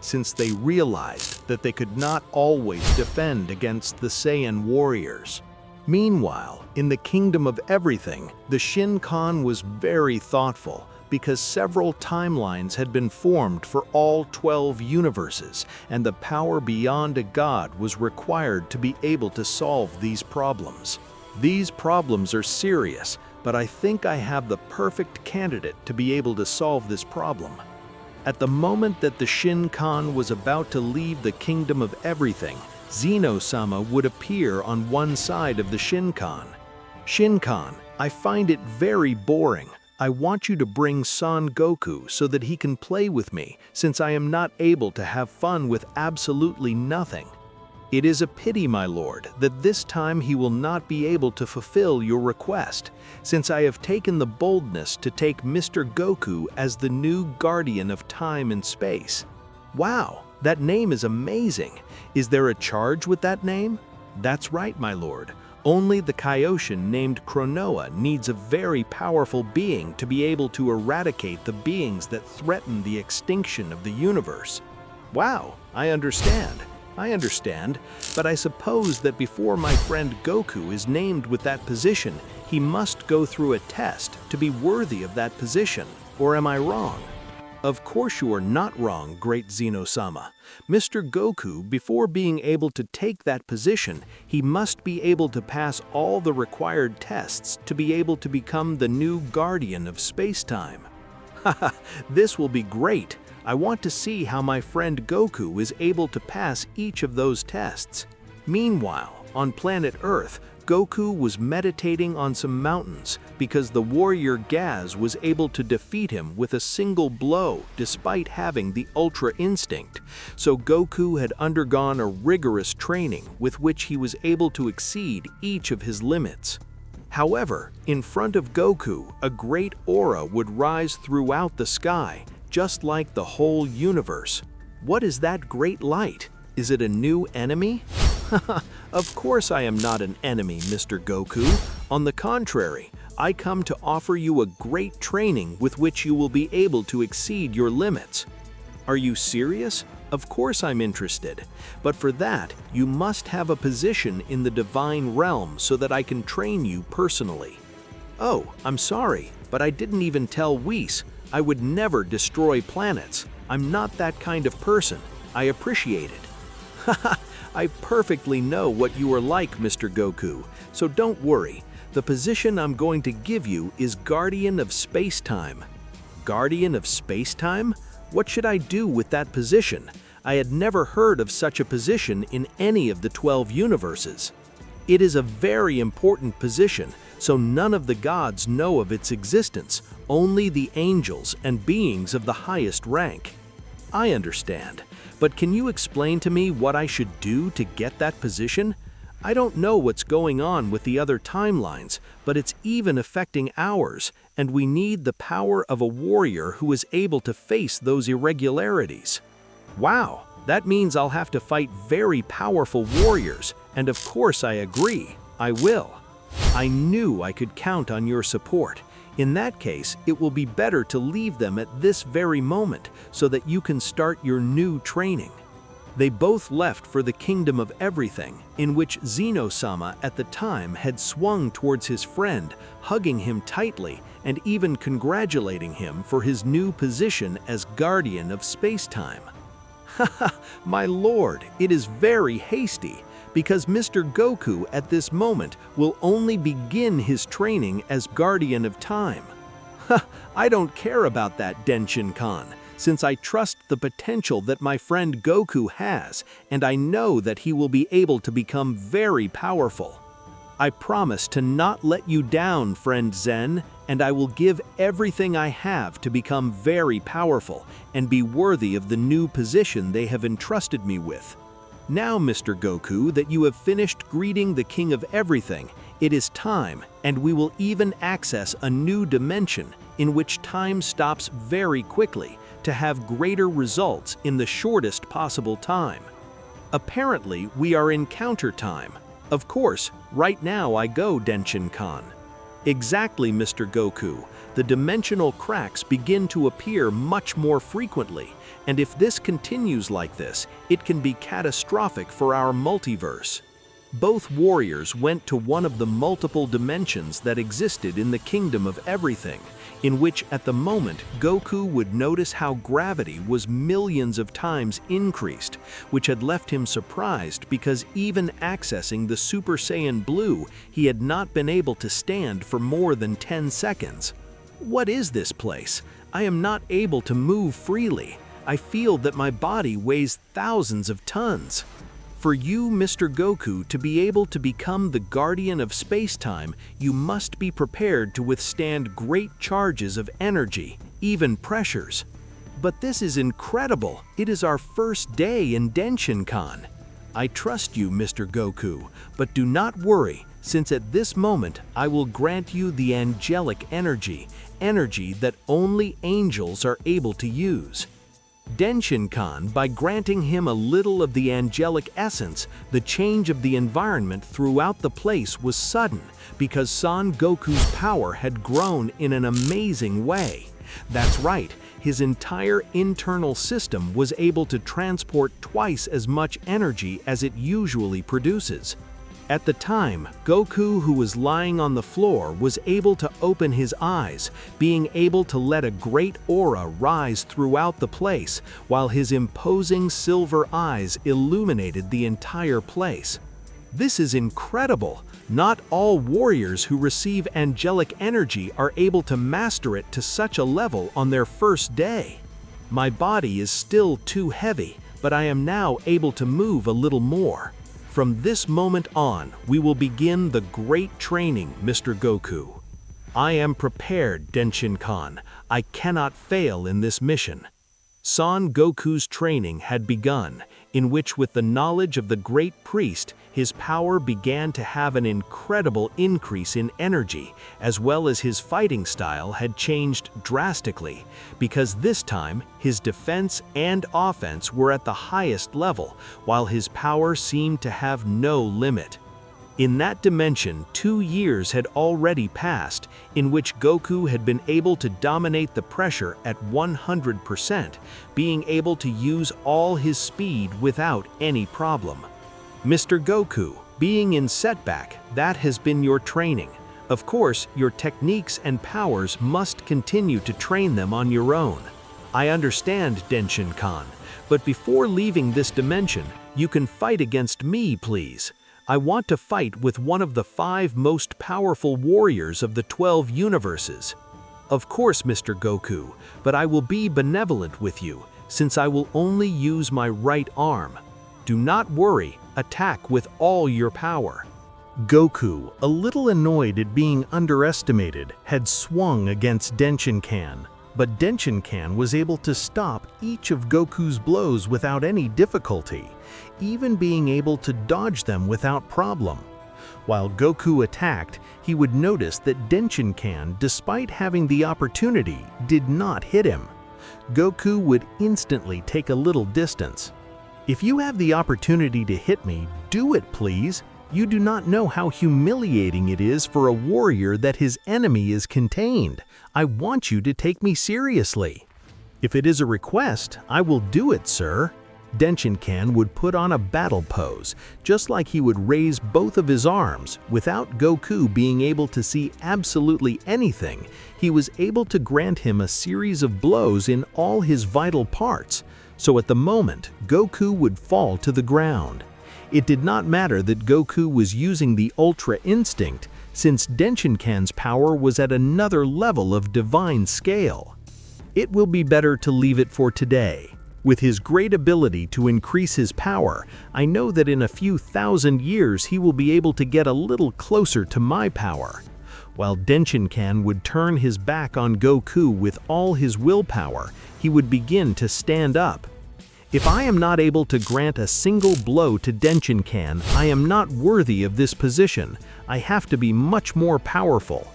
since they realized that they could not always defend against the Saiyan warriors. Meanwhile, in the Kingdom of Everything, the Shinkan was very thoughtful because several timelines had been formed for all 12 universes, and the power beyond a god was required to be able to solve these problems. These problems are serious, but I think I have the perfect candidate to be able to solve this problem. At the moment that the Shinkan was about to leave the Kingdom of Everything, Zeno-sama would appear on one side of the Shinkan. Shinkan, I find it very boring. I want you to bring Son Goku so that he can play with me, since I am not able to have fun with absolutely nothing. It is a pity, my lord, that this time he will not be able to fulfill your request, since I have taken the boldness to take Mr. Goku as the new guardian of time and space. Wow, that name is amazing. Is there a charge with that name? That's right, my lord. Only the Kaioshin named Chronoa needs a very powerful being to be able to eradicate the beings that threaten the extinction of the universe. Wow, I understand, but I suppose that before my friend Goku is named with that position, he must go through a test to be worthy of that position, or am I wrong? Of course you are not wrong, great Zeno-sama. Mr. Goku, before being able to take that position, he must be able to pass all the required tests to be able to become the new guardian of space-time. Haha, this will be great. I want to see how my friend Goku is able to pass each of those tests. Meanwhile, on planet Earth, Goku was meditating on some mountains because the warrior Gaz was able to defeat him with a single blow despite having the Ultra Instinct. So Goku had undergone a rigorous training with which he was able to exceed each of his limits. However, in front of Goku, a great aura would rise throughout the sky, just like the whole universe. What is that great light? Is it a new enemy? Of course I am not an enemy, Mr. Goku. On the contrary, I come to offer you a great training with which you will be able to exceed your limits. Are you serious? Of course I'm interested. But for that, you must have a position in the divine realm so that I can train you personally. Oh, I'm sorry, but I didn't even tell Whis. I would never destroy planets. I'm not that kind of person. I appreciate it. Haha. I perfectly know what you are like, Mr. Goku, so don't worry. The position I'm going to give you is Guardian of Space-Time. Guardian of Space-Time? What should I do with that position? I had never heard of such a position in any of the 12 universes. It is a very important position, so none of the gods know of its existence, only the angels and beings of the highest rank. I understand. But can you explain to me what I should do to get that position? I don't know what's going on with the other timelines, but it's even affecting ours, and we need the power of a warrior who is able to face those irregularities. Wow, that means I'll have to fight very powerful warriors, and of course I agree, I will. I knew I could count on your support. In that case, it will be better to leave them at this very moment so that you can start your new training. They both left for the Kingdom of Everything, in which Zeno-sama at the time had swung towards his friend, hugging him tightly and even congratulating him for his new position as Guardian of Space-Time. Haha, my lord, it is very hasty, because Mr. Goku at this moment will only begin his training as Guardian of Time. I don't care about that, Denshin-kan, since I trust the potential that my friend Goku has, and I know that he will be able to become very powerful. I promise to not let you down, friend Zen, and I will give everything I have to become very powerful and be worthy of the new position they have entrusted me with. Now, Mr. Goku, that you have finished greeting the King of Everything, it is time, and we will even access a new dimension in which time stops very quickly to have greater results in the shortest possible time. Apparently, we are in counter time. Of course, right now I go, Denshin-kan. Exactly, Mr. Goku. the dimensional cracks begin to appear much more frequently, and if this continues like this, it can be catastrophic for our multiverse. Both warriors went to one of the multiple dimensions that existed in the Kingdom of Everything, in which at the moment Goku would notice how gravity was millions of times increased, which had left him surprised because even accessing the Super Saiyan Blue, he had not been able to stand for more than 10 seconds. What is this place? I am not able to move freely. I feel that my body weighs thousands of tons. For you, Mr. Goku, to be able to become the guardian of space-time, you must be prepared to withstand great charges of energy, even pressures. But this is incredible. It is our first day in Denshin-kan. I trust you, Mr. Goku, but do not worry, since at this moment I will grant you the angelic energy that only angels are able to use. Denshin-kan, by granting him a little of the angelic essence, the change of the environment throughout the place was sudden, because Son Goku's power had grown in an amazing way. That's right, his entire internal system was able to transport twice as much energy as it usually produces. At the time, Goku, who was lying on the floor, was able to open his eyes, being able to let a great aura rise throughout the place, while his imposing silver eyes illuminated the entire place. This is incredible! Not all warriors who receive angelic energy are able to master it to such a level on their first day. My body is still too heavy, but I am now able to move a little more. From this moment on, we will begin the great training, Mr. Goku. I am prepared, Denshin-kan. I cannot fail in this mission. Son Goku's training had begun, in which with the knowledge of the great priest, his power began to have an incredible increase in energy, as well as his fighting style had changed drastically, because this time his defense and offense were at the highest level, while his power seemed to have no limit. In that dimension, 2 years had already passed, in which Goku had been able to dominate the pressure at 100%, being able to use all his speed without any problem. Mr. Goku, being in setback, that has been your training. Of course, your techniques and powers must continue to train them on your own. I understand, Denshin-kan, but before leaving this dimension, you can fight against me, please. I want to fight with one of the 5 most powerful warriors of the 12 universes. Of course, Mr. Goku, but I will be benevolent with you, since I will only use my right arm. Do not worry, attack with all your power. Goku, a little annoyed at being underestimated, had swung against Denshin-kan, but Denshin-kan was able to stop each of Goku's blows without any difficulty, even being able to dodge them without problem. While Goku attacked, he would notice that Denshin-kan, despite having the opportunity, did not hit him. Goku would instantly take a little distance. If you have the opportunity to hit me, do it please. You do not know how humiliating it is for a warrior that his enemy is contained. I want you to take me seriously. If it is a request, I will do it, sir. Denshin-kan would put on a battle pose, just like he would raise both of his arms. Without Goku being able to see absolutely anything, he was able to grant him a series of blows in all his vital parts. So at the moment, Goku would fall to the ground. It did not matter that Goku was using the Ultra Instinct, since Denshin-kan's power was at another level of divine scale. It will be better to leave it for today. With his great ability to increase his power, I know that in a few thousand years he will be able to get a little closer to my power. While Denshin-kan would turn his back on Goku with all his willpower, he would begin to stand up. If I am not able to grant a single blow to Denshin-kan, I am not worthy of this position. I have to be much more powerful.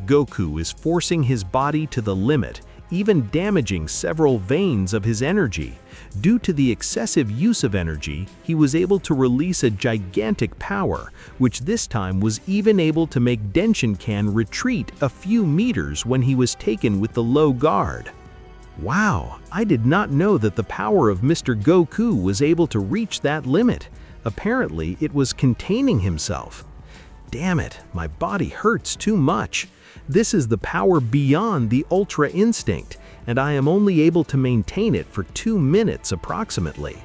Goku is forcing his body to the limit, even damaging several veins of his energy. Due to the excessive use of energy, he was able to release a gigantic power, which this time was even able to make Denshinkan retreat a few meters when he was taken with the low guard. Wow, I did not know that the power of Mr. Goku was able to reach that limit. Apparently, it was containing himself. Damn it, my body hurts too much. This is the power beyond the Ultra Instinct, and I am only able to maintain it for 2 minutes approximately.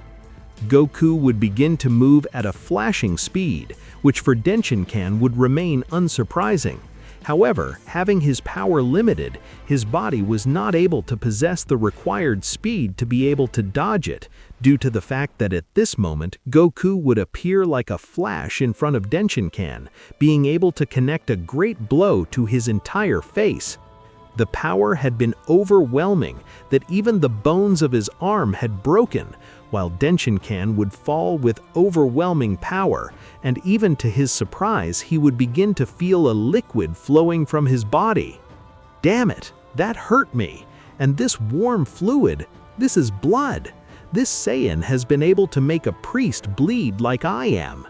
Goku would begin to move at a flashing speed, which for Denshinkan would remain unsurprising. However, having his power limited, his body was not able to possess the required speed to be able to dodge it, due to the fact that at this moment, Goku would appear like a flash in front of Denshinkan, being able to connect a great blow to his entire face. The power had been overwhelming that even the bones of his arm had broken, while Denshinkan would fall with overwhelming power, and even to his surprise, he would begin to feel a liquid flowing from his body. Damn it, that hurt me. And this warm fluid, this is blood. This Saiyan has been able to make a priest bleed like I am.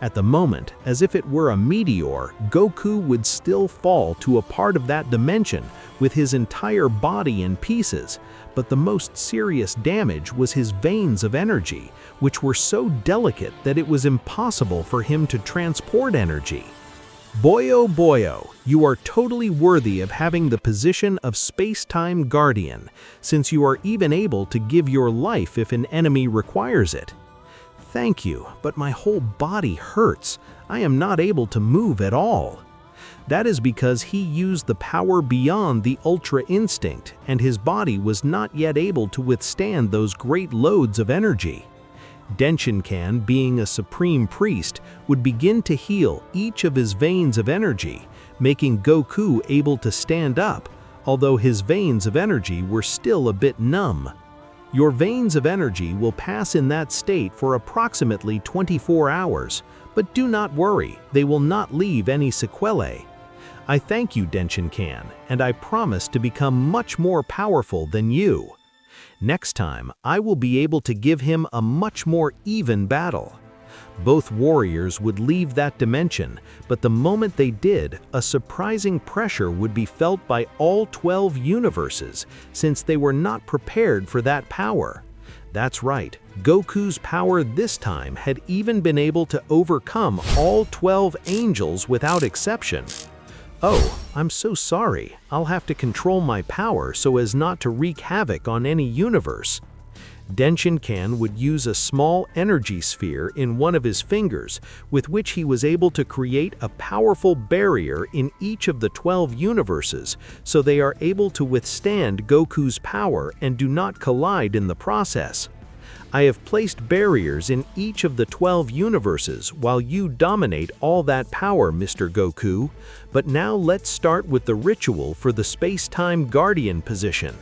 At the moment, as if it were a meteor, Goku would still fall to a part of that dimension with his entire body in pieces, but the most serious damage was his veins of energy, which were so delicate that it was impossible for him to transport energy. Boyo Boyo, you are totally worthy of having the position of space-time guardian, since you are even able to give your life if an enemy requires it. Thank you, but my whole body hurts. I am not able to move at all. That is because he used the power beyond the Ultra Instinct, and his body was not yet able to withstand those great loads of energy. Denshinkan, being a supreme priest, would begin to heal each of his veins of energy, making Goku able to stand up, although his veins of energy were still a bit numb. Your veins of energy will pass in that state for approximately 24 hours, but do not worry, they will not leave any sequelae. I thank you, Denshinkan, and I promise to become much more powerful than you. Next time, I will be able to give him a much more even battle. Both warriors would leave that dimension, but the moment they did, a surprising pressure would be felt by all 12 universes, since they were not prepared for that power. That's right, Goku's power this time had even been able to overcome all 12 angels without exception. Oh, I'm so sorry. I'll have to control my power so as not to wreak havoc on any universe. Denshinkan would use a small energy sphere in one of his fingers, with which he was able to create a powerful barrier in each of the 12 universes, so they are able to withstand Goku's power and do not collide in the process. I have placed barriers in each of the 12 universes while you dominate all that power, Mr. Goku, but now let's start with the ritual for the space-time guardian position.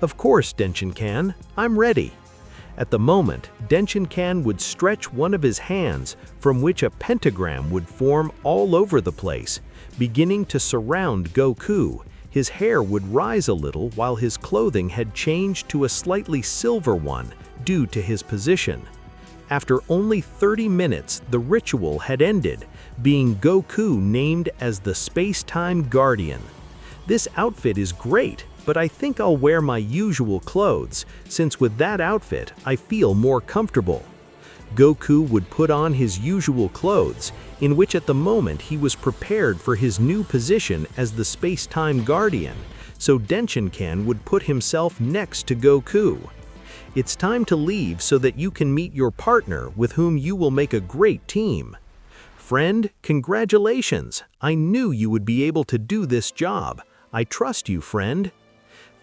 Of course, Denshinkan, I'm ready. At the moment, Denshinkan would stretch one of his hands, from which a pentagram would form all over the place, beginning to surround Goku. His hair would rise a little while his clothing had changed to a slightly silver one due to his position. After only 30 minutes, the ritual had ended, being Goku named as the Space-Time Guardian. This outfit is great, but I think I'll wear my usual clothes, since with that outfit, I feel more comfortable. Goku would put on his usual clothes, in which at the moment he was prepared for his new position as the Space-Time Guardian, so Denshinkan would put himself next to Goku. It's time to leave so that you can meet your partner with whom you will make a great team. Friend, congratulations! I knew you would be able to do this job. I trust you, friend.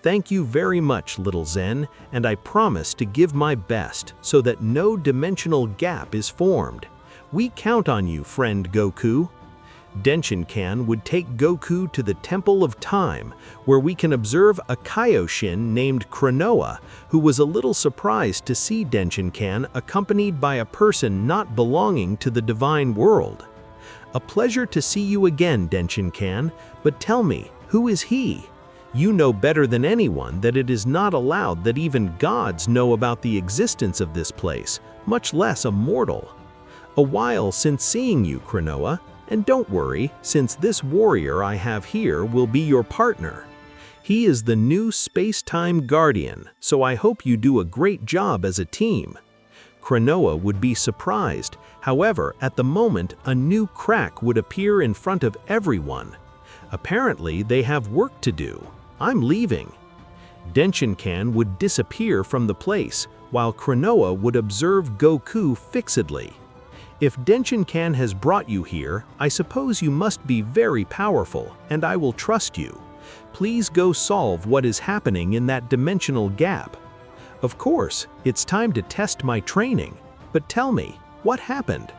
Thank you very much, little Zen, and I promise to give my best so that no dimensional gap is formed. We count on you, friend Goku. Denshinkan would take Goku to the Temple of Time, where we can observe a Kaioshin named Kranoa, who was a little surprised to see Denshinkan accompanied by a person not belonging to the divine world. A pleasure to see you again, Denshinkan, but tell me, who is he? You know better than anyone that it is not allowed that even gods know about the existence of this place, much less a mortal. A while since seeing you, Kranoa, and don't worry, since this warrior I have here will be your partner. He is the new space-time guardian, so I hope you do a great job as a team. Kranoa would be surprised, however, at the moment a new crack would appear in front of everyone. Apparently they have work to do. I'm leaving. Denshinkan would disappear from the place, while Kranoa would observe Goku fixedly. If Denshinkan has brought you here, I suppose you must be very powerful, and I will trust you. Please go solve what is happening in that dimensional gap. Of course, it's time to test my training, but tell me, what happened?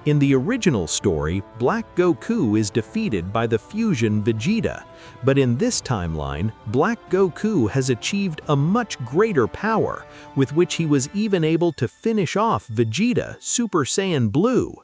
In the original story, Black Goku is defeated by the fusion Vegeta, but in this timeline, Black Goku has achieved a much greater power, with which he was even able to finish off Vegeta Super Saiyan Blue.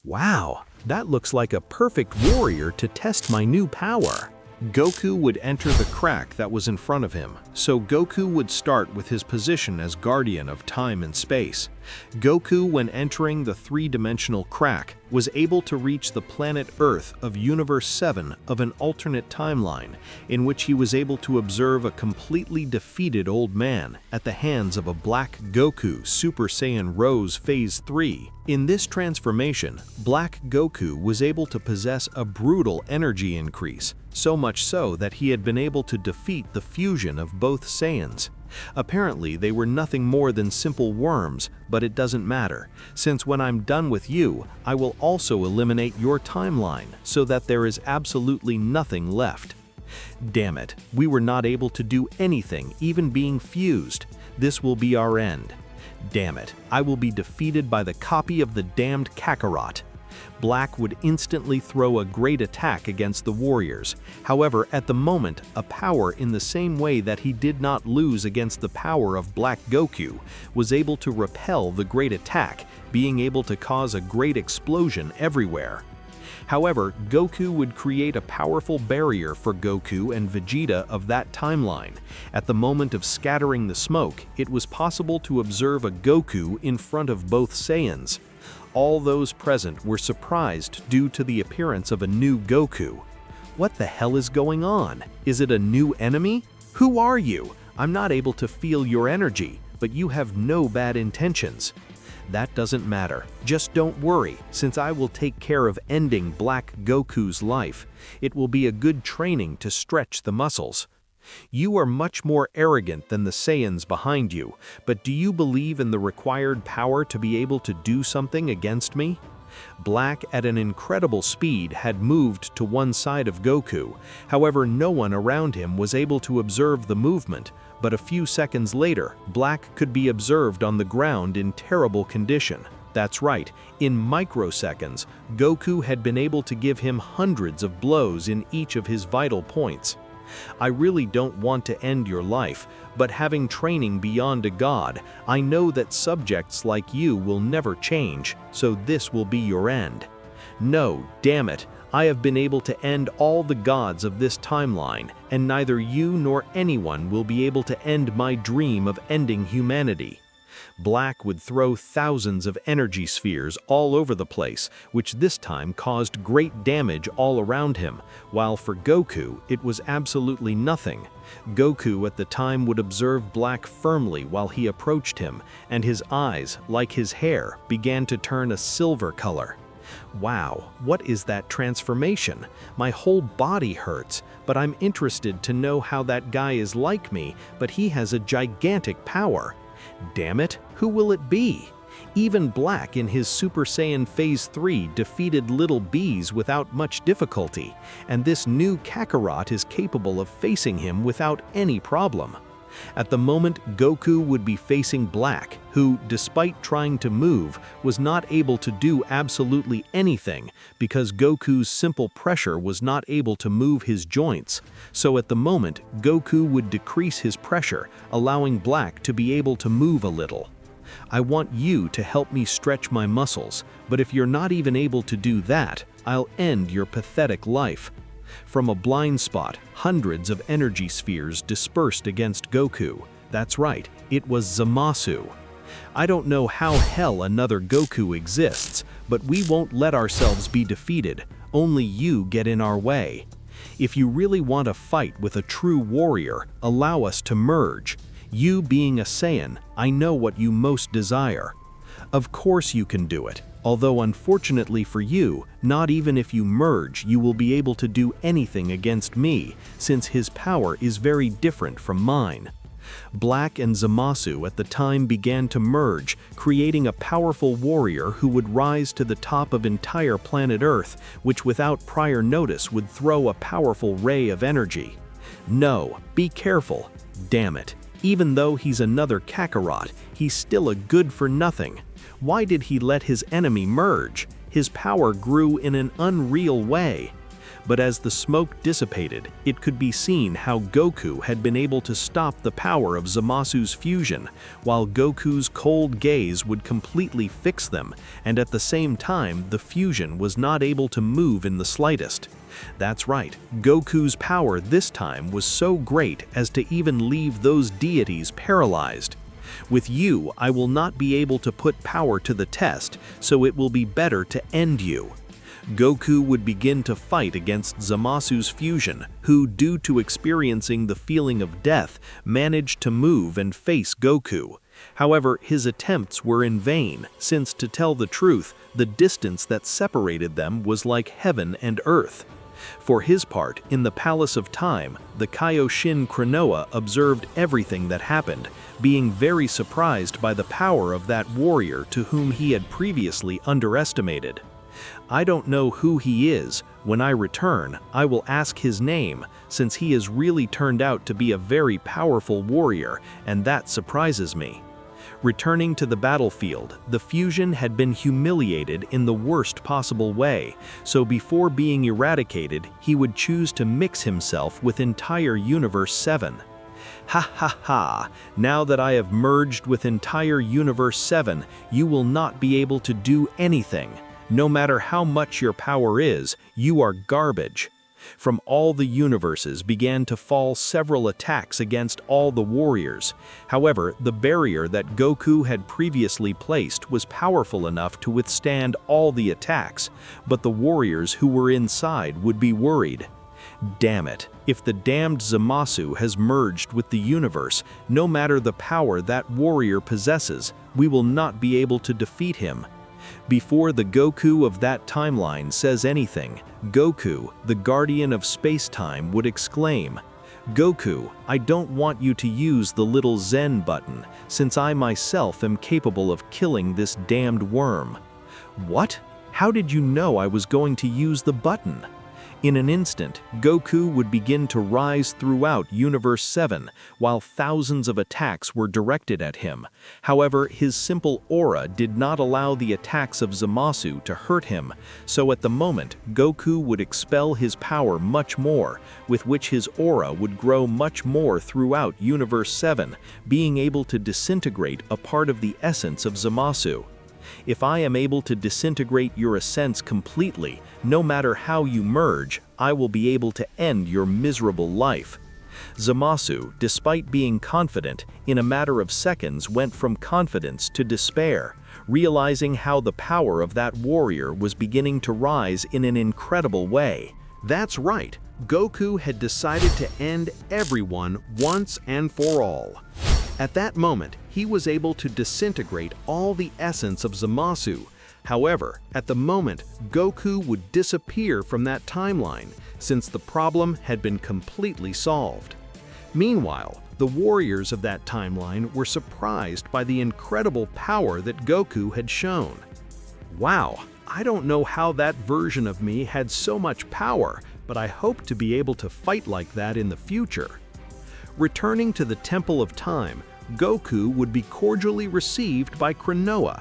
Wow, that looks like a perfect warrior to test my new power. Goku would enter the crack that was in front of him, so Goku would start with his position as guardian of time and space. Goku, when entering the three-dimensional crack, was able to reach the planet Earth of Universe 7 of an alternate timeline, in which he was able to observe a completely defeated old man at the hands of a Black Goku Super Saiyan Rose Phase 3. In this transformation, Black Goku was able to possess a brutal energy increase, so much so that he had been able to defeat the fusion of both Saiyans. Apparently, they were nothing more than simple worms, but it doesn't matter, since when I'm done with you, I will also eliminate your timeline so that there is absolutely nothing left. Damn it, we were not able to do anything, even being fused. This will be our end. Damn it, I will be defeated by the copy of the damned Kakarot. Black would instantly throw a great attack against the warriors. However, at the moment, a power in the same way that he did not lose against the power of Black Goku was able to repel the great attack, being able to cause a great explosion everywhere. However, Goku would create a powerful barrier for Goku and Vegeta of that timeline. At the moment of scattering the smoke, it was possible to observe a Goku in front of both Saiyans. All those present were surprised due to the appearance of a new Goku. What the hell is going on? Is it a new enemy? Who are you? I'm not able to feel your energy, but you have no bad intentions. That doesn't matter. Just don't worry, since I will take care of ending Black Goku's life. It will be a good training to stretch the muscles. You are much more arrogant than the Saiyans behind you, but do you believe in the required power to be able to do something against me? Black, at an incredible speed, had moved to one side of Goku. However, no one around him was able to observe the movement, but a few seconds later, Black could be observed on the ground in terrible condition. That's right, in microseconds, Goku had been able to give him hundreds of blows in each of his vital points. I really don't want to end your life, but having training beyond a god, I know that subjects like you will never change, so this will be your end. No, damn it, I have been able to end all the gods of this timeline, and neither you nor anyone will be able to end my dream of ending humanity. Black would throw thousands of energy spheres all over the place, which this time caused great damage all around him, while for Goku, it was absolutely nothing. Goku at the time would observe Black firmly while he approached him, and his eyes, like his hair, began to turn a silver color. Wow, what is that transformation? My whole body hurts, but I'm interested to know how that guy is like me, but he has a gigantic power. Damn it, who will it be? Even Black in his Super Saiyan Phase 3 defeated little bees without much difficulty, and this new Kakarot is capable of facing him without any problem. At the moment, Goku would be facing Black, who, despite trying to move, was not able to do absolutely anything because Goku's simple pressure was not able to move his joints. So at the moment, Goku would decrease his pressure, allowing Black to be able to move a little. I want you to help me stretch my muscles, but if you're not even able to do that, I'll end your pathetic life. From a blind spot, hundreds of energy spheres dispersed against Goku. That's right, it was Zamasu. I don't know how hell another Goku exists, but we won't let ourselves be defeated. Only you get in our way. If you really want to fight with a true warrior, allow us to merge. You being a Saiyan, I know what you most desire. Of course you can do it, although unfortunately for you, not even if you merge you will be able to do anything against me, since his power is very different from mine. Black and Zamasu at the time began to merge, creating a powerful warrior who would rise to the top of entire planet Earth, which without prior notice would throw a powerful ray of energy. No, be careful. Damn it. Even though he's another Kakarot, he's still a good-for-nothing. Why did he let his enemy merge? His power grew in an unreal way. But as the smoke dissipated, it could be seen how Goku had been able to stop the power of Zamasu's fusion, while Goku's cold gaze would completely fix them, and at the same time the fusion was not able to move in the slightest. That's right, Goku's power this time was so great as to even leave those deities paralyzed. With you, I will not be able to put power to the test, so it will be better to end you. Goku would begin to fight against Zamasu's fusion, who, due to experiencing the feeling of death, managed to move and face Goku. However, his attempts were in vain, since, to tell the truth, the distance that separated them was like heaven and earth. For his part, in the Palace of Time, the Kaioshin Kranoa observed everything that happened, being very surprised by the power of that warrior to whom he had previously underestimated. I don't know who he is. When I return, I will ask his name, since he has really turned out to be a very powerful warrior, and that surprises me. Returning to the battlefield, the fusion had been humiliated in the worst possible way, so before being eradicated, he would choose to mix himself with entire Universe 7. Ha ha ha, now that I have merged with entire Universe 7, you will not be able to do anything. No matter how much your power is, you are garbage. From all the universes began to fall several attacks against all the warriors. However, the barrier that Goku had previously placed was powerful enough to withstand all the attacks, but the warriors who were inside would be worried. Damn it, if the damned Zamasu has merged with the universe, no matter the power that warrior possesses, we will not be able to defeat him. Before the Goku of that timeline says anything, Goku, the guardian of space-time, would exclaim, "Goku, I don't want you to use the little Zen button, since I myself am capable of killing this damned worm." What? How did you know I was going to use the button? In an instant, Goku would begin to rise throughout Universe 7, while thousands of attacks were directed at him. However, his simple aura did not allow the attacks of Zamasu to hurt him, so at the moment, Goku would expel his power much more, with which his aura would grow much more throughout Universe 7, being able to disintegrate a part of the essence of Zamasu. If I am able to disintegrate your essence completely, no matter how you merge, I will be able to end your miserable life. Zamasu, despite being confident, in a matter of seconds went from confidence to despair, realizing how the power of that warrior was beginning to rise in an incredible way. That's right, Goku had decided to end everyone once and for all. At that moment, he was able to disintegrate all the essence of Zamasu. However, at the moment, Goku would disappear from that timeline, since the problem had been completely solved. Meanwhile, the warriors of that timeline were surprised by the incredible power that Goku had shown. Wow, I don't know how that version of me had so much power, but I hope to be able to fight like that in the future. Returning to the Temple of Time, Goku would be cordially received by Kranoa.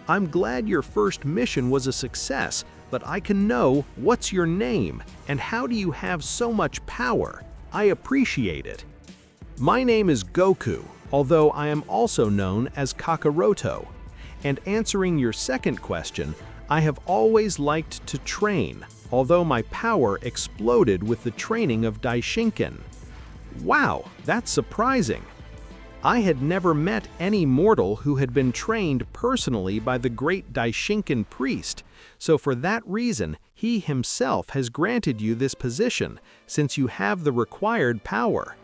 "I'm glad your first mission was a success, but I can know what's your name and how do you have so much power? I appreciate it." "My name is Goku, although I am also known as Kakaroto. And answering your second question, I have always liked to train, although my power exploded with the training of Daishinken. Wow, that's surprising. I had never met any mortal who had been trained personally by the great Daishinken priest, so for that reason, he himself has granted you this position, since you have the required power.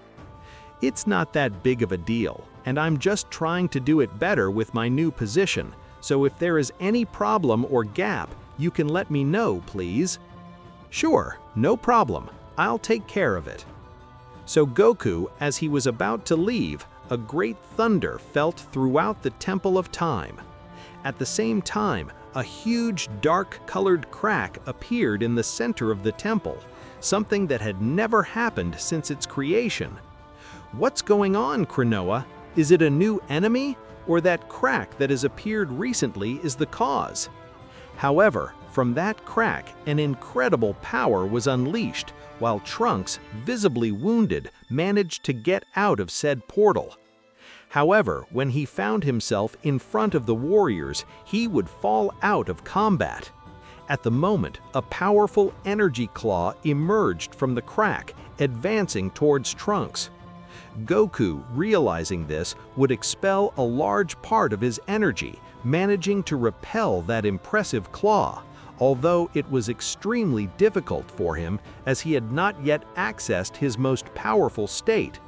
It's not that big of a deal, and I'm just trying to do it better with my new position, so if there is any problem or gap, you can let me know, please. Sure, no problem. I'll take care of it. So Goku, as he was about to leave, a great thunder felt throughout the Temple of Time. At the same time, a huge dark-colored crack appeared in the center of the temple, something that had never happened since its creation. What's going on, Krinoa? Is it a new enemy, or that crack that has appeared recently is the cause? However, from that crack, an incredible power was unleashed, while Trunks, visibly wounded, managed to get out of said portal. However, when he found himself in front of the warriors, he would fall out of combat. At the moment, a powerful energy claw emerged from the crack, advancing towards Trunks. Goku, realizing this, would expel a large part of his energy, managing to repel that impressive claw, although it was extremely difficult for him as he had not yet accessed his most powerful state.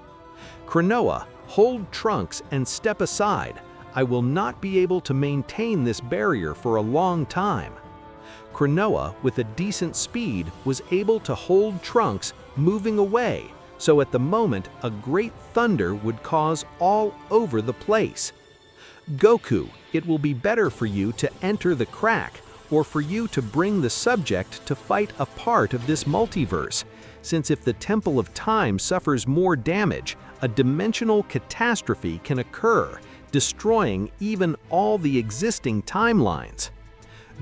Krinoa, hold Trunks and step aside. I will not be able to maintain this barrier for a long time. Krinoa, with a decent speed, was able to hold Trunks, moving away, so at the moment a great thunder would cause all over the place. Goku, it will be better for you to enter the crack, or for you to bring the subject to fight a part of this multiverse, since if the Temple of Time suffers more damage, a dimensional catastrophe can occur, destroying even all the existing timelines.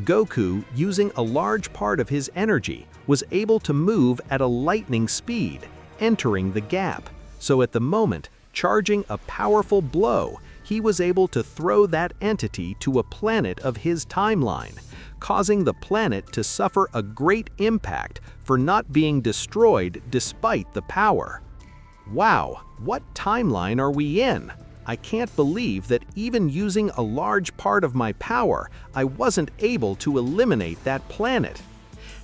Goku, using a large part of his energy, was able to move at a lightning speed, entering the gap, so at the moment, charging a powerful blow, he was able to throw that entity to a planet of his timeline, causing the planet to suffer a great impact for not being destroyed despite the power. Wow, what timeline are we in? I can't believe that even using a large part of my power, I wasn't able to eliminate that planet.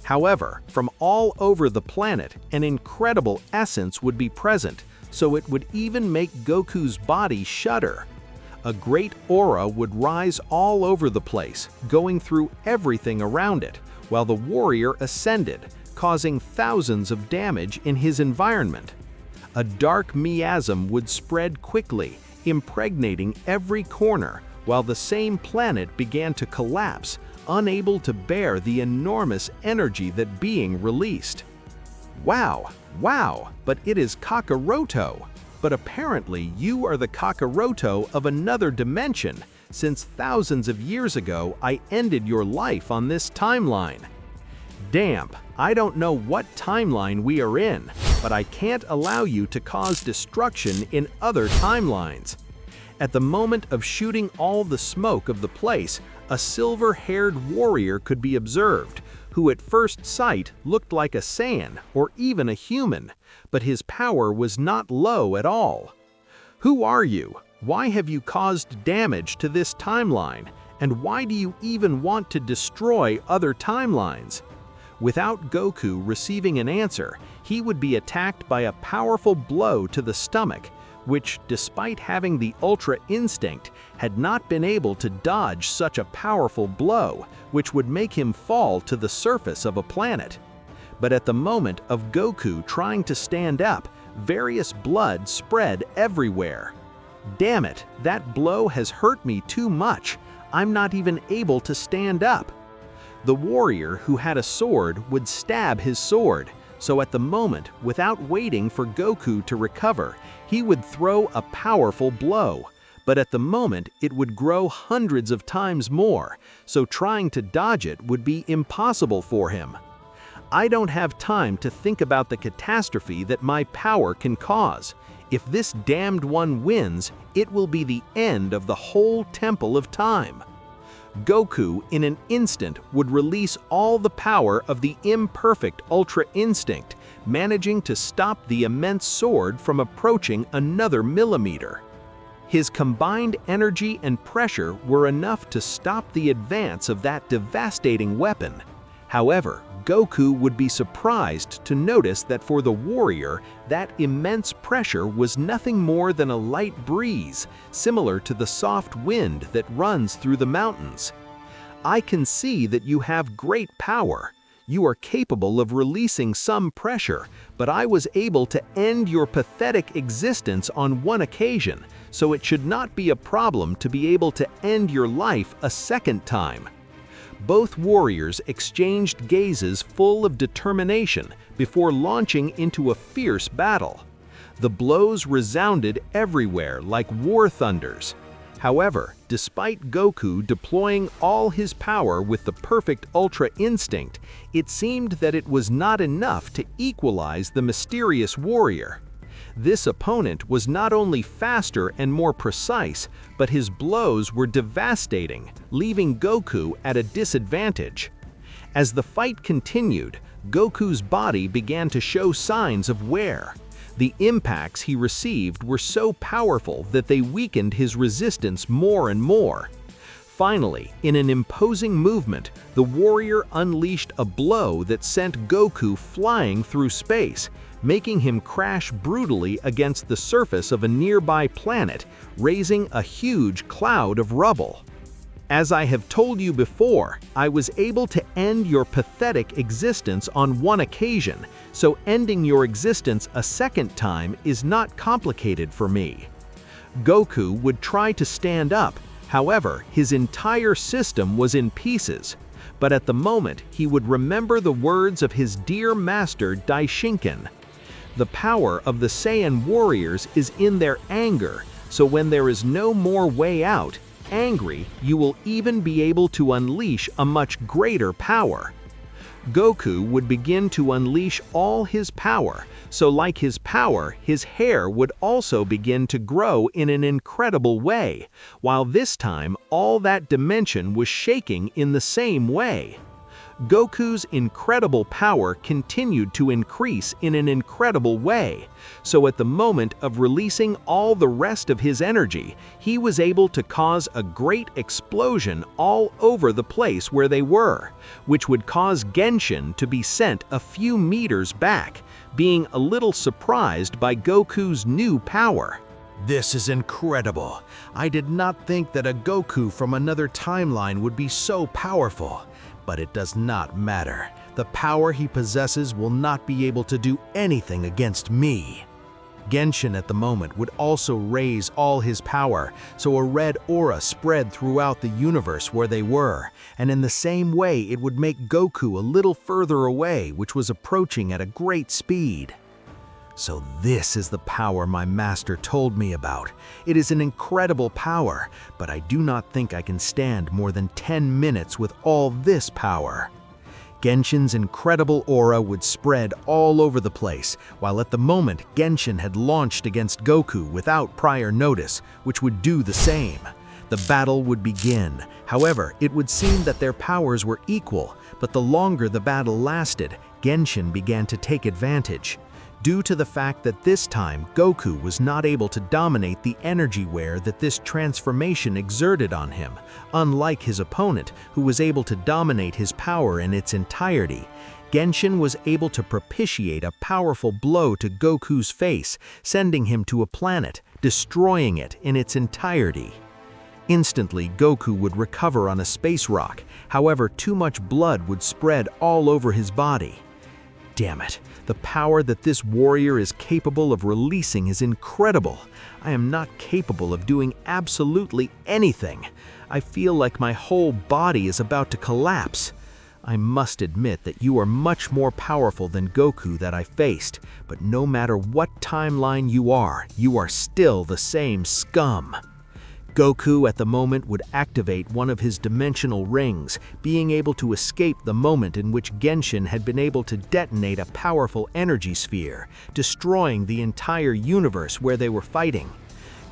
However, from all over the planet, an incredible essence would be present, so it would even make Goku's body shudder. A great aura would rise all over the place, going through everything around it, while the warrior ascended, causing thousands of damage in his environment. A dark miasm would spread quickly, impregnating every corner, while the same planet began to collapse, unable to bear the enormous energy that being released. Wow, but it is Kakaroto. But apparently you are the Kakaroto of another dimension, since thousands of years ago I ended your life on this timeline. Damn, I don't know what timeline we are in, but I can't allow you to cause destruction in other timelines. At the moment of shooting all the smoke of the place, a silver-haired warrior could be observed, who at first sight looked like a Saiyan or even a human, but his power was not low at all. Who are you? Why have you caused damage to this timeline? And why do you even want to destroy other timelines? Without Goku receiving an answer, he would be attacked by a powerful blow to the stomach, which, despite having the Ultra Instinct, had not been able to dodge such a powerful blow, which would make him fall to the surface of a planet. But at the moment of Goku trying to stand up, various blood spread everywhere. Damn it, that blow has hurt me too much. I'm not even able to stand up. The warrior who had a sword would stab his sword, so at the moment, without waiting for Goku to recover, he would throw a powerful blow. But at the moment, it would grow hundreds of times more, so trying to dodge it would be impossible for him. I don't have time to think about the catastrophe that my power can cause. If this damned one wins, it will be the end of the whole Temple of Time. Goku, in an instant, would release all the power of the imperfect Ultra Instinct, managing to stop the immense sword from approaching another millimeter. His combined energy and pressure were enough to stop the advance of that devastating weapon. However, Goku would be surprised to notice that for the warrior, that immense pressure was nothing more than a light breeze, similar to the soft wind that runs through the mountains. "I can see that you have great power. You are capable of releasing some pressure, but I was able to end your pathetic existence on one occasion, so it should not be a problem to be able to end your life a second time." Both warriors exchanged gazes full of determination before launching into a fierce battle. The blows resounded everywhere like war thunders. However, despite Goku deploying all his power with the perfect Ultra Instinct, it seemed that it was not enough to equalize the mysterious warrior. This opponent was not only faster and more precise, but his blows were devastating, leaving Goku at a disadvantage. As the fight continued, Goku's body began to show signs of wear. The impacts he received were so powerful that they weakened his resistance more and more. Finally, in an imposing movement, the warrior unleashed a blow that sent Goku flying through space, making him crash brutally against the surface of a nearby planet, raising a huge cloud of rubble. "As I have told you before, I was able to end your pathetic existence on one occasion, so ending your existence a second time is not complicated for me." Goku would try to stand up, however, his entire system was in pieces. But at the moment, he would remember the words of his dear master Daishinken. The power of the Saiyan warriors is in their anger, so when there is no more way out, angry, you will even be able to unleash a much greater power. Goku would begin to unleash all his power, so like his power, his hair would also begin to grow in an incredible way, while this time all that dimension was shaking in the same way. Goku's incredible power continued to increase in an incredible way, so at the moment of releasing all the rest of his energy, he was able to cause a great explosion all over the place where they were, which would cause Genshin to be sent a few meters back, being a little surprised by Goku's new power. This is incredible. I did not think that a Goku from another timeline would be so powerful. But it does not matter. The power he possesses will not be able to do anything against me. Genshin at the moment would also raise all his power, so a red aura spread throughout the universe where they were, and in the same way it would make Goku a little further away, which was approaching at a great speed. So this is the power my master told me about. It is an incredible power, but I do not think I can stand more than 10 minutes with all this power. Genshin's incredible aura would spread all over the place, while at the moment Genshin had launched against Goku without prior notice, which would do the same. The battle would begin. However, it would seem that their powers were equal, but the longer the battle lasted, Genshin began to take advantage. Due to the fact that this time Goku was not able to dominate the energy wear that this transformation exerted on him, unlike his opponent who was able to dominate his power in its entirety, Genshin was able to propitiate a powerful blow to Goku's face, sending him to a planet, destroying it in its entirety. Instantly, Goku would recover on a space rock, however too much blood would spread all over his body. Damn it, the power that this warrior is capable of releasing is incredible. I am not capable of doing absolutely anything. I feel like my whole body is about to collapse. I must admit that you are much more powerful than Goku that I faced, but no matter what timeline you are still the same scum. Goku at the moment would activate one of his dimensional rings, being able to escape the moment in which Genshin had been able to detonate a powerful energy sphere, destroying the entire universe where they were fighting.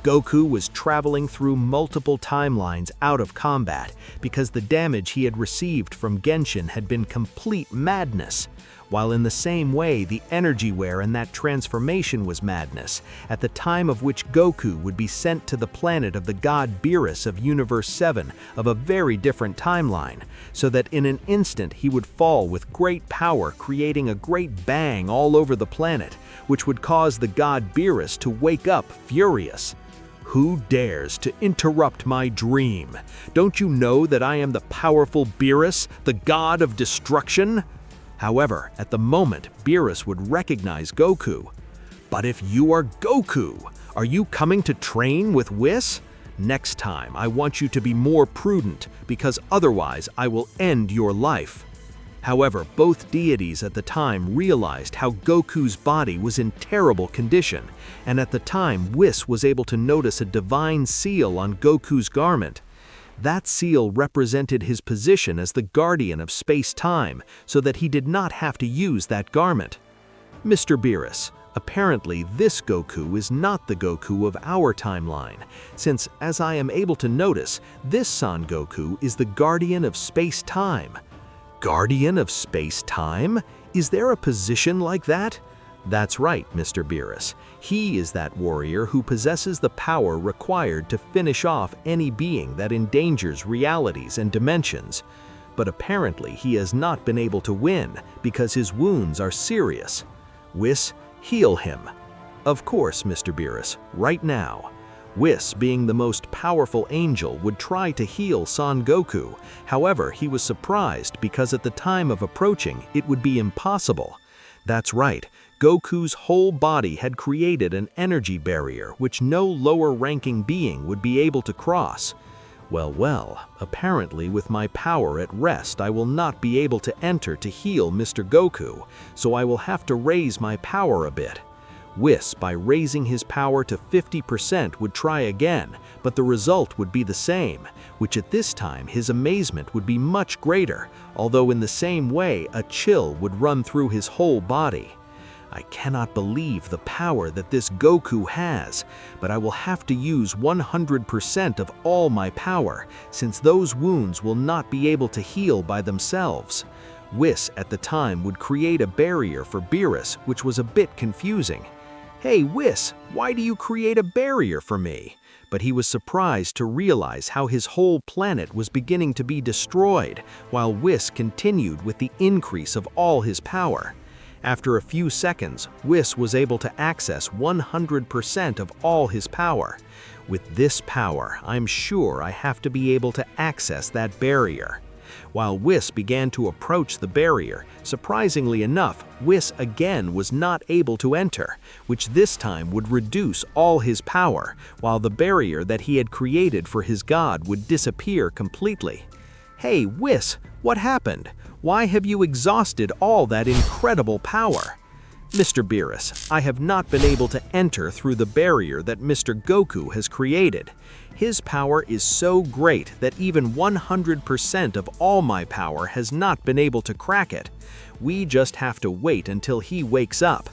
Goku was traveling through multiple timelines out of combat because the damage he had received from Genshin had been complete madness, while in the same way the energy wear in that transformation was madness, at the time of which Goku would be sent to the planet of the god Beerus of Universe 7 of a very different timeline, so that in an instant he would fall with great power, creating a great bang all over the planet, which would cause the god Beerus to wake up furious. Who dares to interrupt my dream? Don't you know that I am the powerful Beerus, the god of destruction? However, at the moment, Beerus would recognize Goku. But if you are Goku, are you coming to train with Whis? Next time, I want you to be more prudent, because otherwise I will end your life. However, both deities at the time realized how Goku's body was in terrible condition, and at the time Whis was able to notice a divine seal on Goku's garment. That seal represented his position as the guardian of space-time, so that he did not have to use that garment. Mr. Beerus, apparently this Goku is not the Goku of our timeline, since, as I am able to notice, this Son Goku is the guardian of space-time. Guardian of space-time? Is there a position like that? That's right, Mr. Beerus. He is that warrior who possesses the power required to finish off any being that endangers realities and dimensions. But apparently he has not been able to win because his wounds are serious. Whis, heal him. Of course, Mr. Beerus, right now. Whis, being the most powerful angel, would try to heal Son Goku. However, he was surprised because at the time of approaching, it would be impossible. That's right, Goku's whole body had created an energy barrier which no lower-ranking being would be able to cross. Well, apparently with my power at rest I will not be able to enter to heal Mr. Goku, so I will have to raise my power a bit. Whis, by raising his power to 50%, would try again, but the result would be the same, which at this time his amazement would be much greater, although in the same way a chill would run through his whole body. I cannot believe the power that this Goku has, but I will have to use 100% of all my power, since those wounds will not be able to heal by themselves. Whis at the time would create a barrier for Beerus, which was a bit confusing. Hey Whis, why do you create a barrier for me? But he was surprised to realize how his whole planet was beginning to be destroyed, while Whis continued with the increase of all his power. After a few seconds, Whis was able to access 100% of all his power. With this power, I'm sure I have to be able to access that barrier. While Whis began to approach the barrier, surprisingly enough, Whis again was not able to enter, which this time would reduce all his power, while the barrier that he had created for his god would disappear completely. Hey Whis, what happened? Why have you exhausted all that incredible power? Mr. Beerus, I have not been able to enter through the barrier that Mr. Goku has created. His power is so great that even 100% of all my power has not been able to crack it. We just have to wait until he wakes up.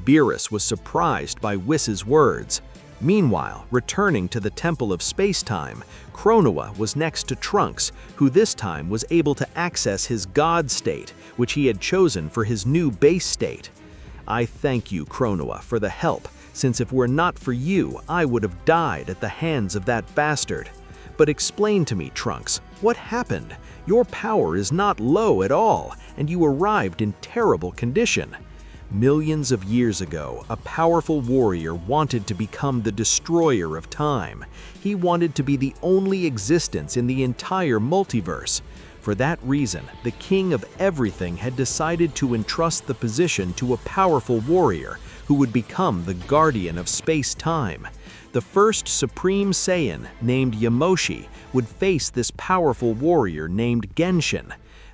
Beerus was surprised by Whis's words. Meanwhile, returning to the Temple of Space-Time, Kronoa was next to Trunks, who this time was able to access his God state, which he had chosen for his new base state. I thank you, Kronoa, for the help, since if were not for you, I would have died at the hands of that bastard. But explain to me, Trunks, what happened? Your power is not low at all, and you arrived in terrible condition. Millions of years ago, a powerful warrior wanted to become the destroyer of time. He wanted to be the only existence in the entire multiverse. For that reason, the king of everything had decided to entrust the position to a powerful warrior who would become the guardian of space-time. The first Supreme Saiyan, named Yamoshi, would face this powerful warrior named Genshin.